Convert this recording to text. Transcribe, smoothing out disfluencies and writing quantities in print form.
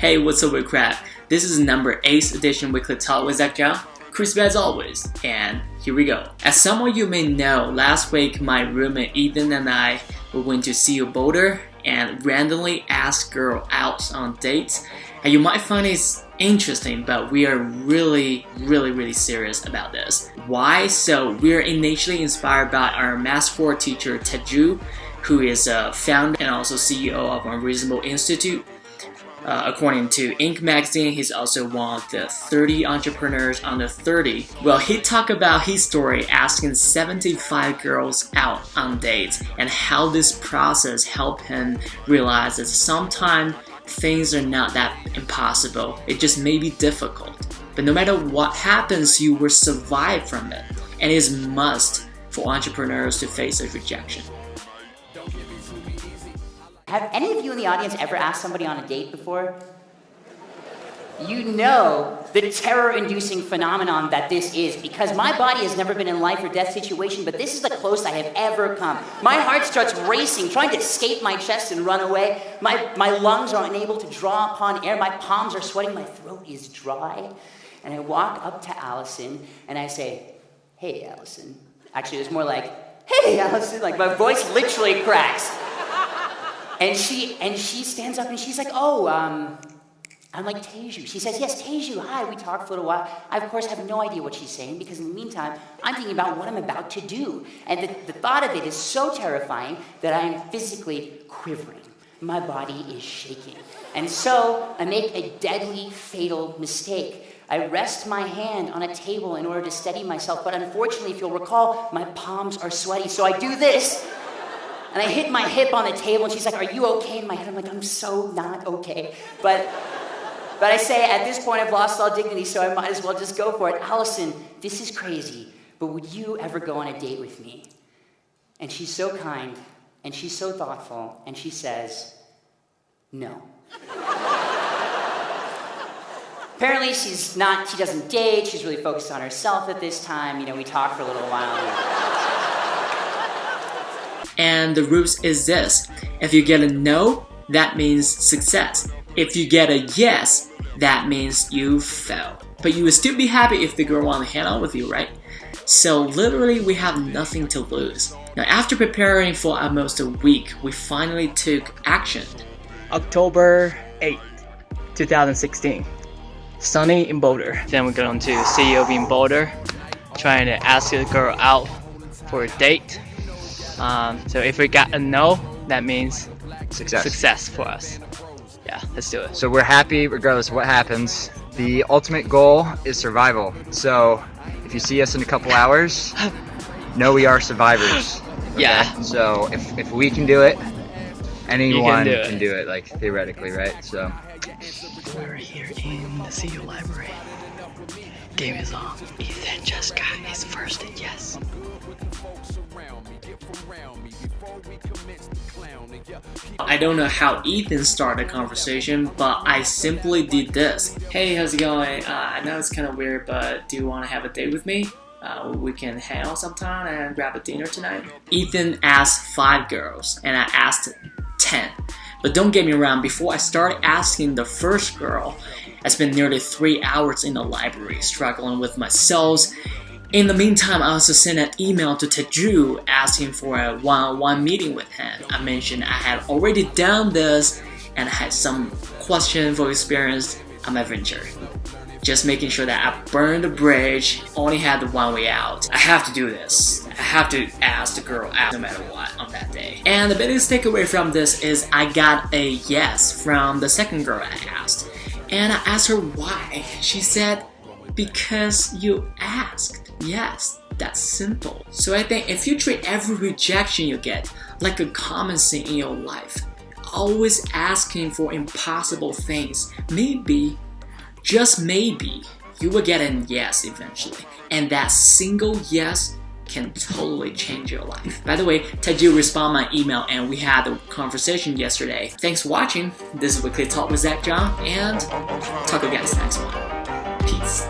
Hey, what's up with crap? This is number 8th edition Weekly Talk with ZAKE ZHANG. Crispy as always, and here we go. As some of you may know, last week my roommate Ethan and I went to see a Boulder and randomly asked girl out on dates. And you might find it interesting, but we are really serious about this. Why? So we are initially inspired by our Math 4 teacher Teju, who is a founder and also CEO of Unreasonable Institute. According to Inc. magazine, he's also one of the 30 entrepreneurs under 30. Well, he talked about his story asking 75 girls out on dates and how this process helped him realize that sometimes things are not that impossible. It just may be difficult. But no matter what happens, you will survive from it. And it is a must for entrepreneurs to face a rejection. Have any of you in the audience ever asked somebody on a date before? You know the terror-inducing phenomenon that this is, because my body has never been in life or death situation, but this is the closest I have ever come. My heart starts racing, trying to escape my chest and run away. My lungs are unable to draw upon air. My palms are sweating. My throat is dry. And I walk up to Allison and I say, "Hey, Allison." Actually, it's more like, "Hey, Allison." Like my voice literally cracks. And she stands up and she's like, "Oh, I'm like Teju." She says, "Yes, Teju, hi." We talk for a little while. I, of course, have no idea what she's saying because in the meantime, I'm thinking about what I'm about to do. And the thought of it is so terrifying that I am physically quivering. My body is shaking. And so I make a deadly, fatal mistake. I rest my hand on a table in order to steady myself. But unfortunately, if you'll recall, my palms are sweaty. So I do this. And I hit my hip on the table, and she's like, "Are you okay?" In my head, I'm like, "I'm so not okay." But I say, at this point, I've lost all dignity, so I might as well just go for it. "Allison, this is crazy, but would you ever go on a date with me?" And she's so kind, and she's so thoughtful, and she says, "No." Apparently, she doesn't date. She's really focused on herself at this time. You know, we talk for a little while. And the rules is this: if you get a no, that means success. If you get a yes, that means you fail. But you will still be happy if the girl wants to hang out with you, right? So literally, we have nothing to lose. Now, after preparing for almost a week, we finally took action. October 8th, 2016. Sunny in Boulder. Then we're going to CEO in Boulder, trying to ask the girl out for a date. So if we got a no, that means success for us. Yeah, let's do it. So we're happy regardless of what happens. The ultimate goal is survival. So if you see us in a couple hours, know we are survivors. Okay? Yeah. So if we can do it, anyone can do it, like theoretically, right? So we're here in the CEO library. Game is on. Ethan just got his first yes. I don't know how Ethan started the conversation, but I simply did this. "Hey, how's it going? I know it's kind of weird, but do you want to have a date with me? We can hang out sometime and grab a dinner tonight." Ethan asked 5 girls, and I asked 10. But don't get me wrong, before I started asking the first girl, I spent nearly 3 hours in the library struggling with myself. In the meantime, I also sent an email to Teju asking for a one-on-one meeting with him. I mentioned I had already done this and I had some question for experience on my venture. Just making sure that I burned the bridge, only had the one way out. I have to do this. I have to ask the girl out no matter what on that day. And the biggest takeaway from this is I got a yes from the second girl I asked. And I asked her why. She said, "Because you asked." Yes, that's simple. So I think if you treat every rejection you get like a common thing in your life, always asking for impossible things, maybe, just maybe, you will get a yes eventually. And that single yes can totally change your life. By the way, Teju responded my email and we had a conversation yesterday. Thanks for watching. This is Weekly Talk with ZAKE ZHANG, and talk to you guys next one. Peace.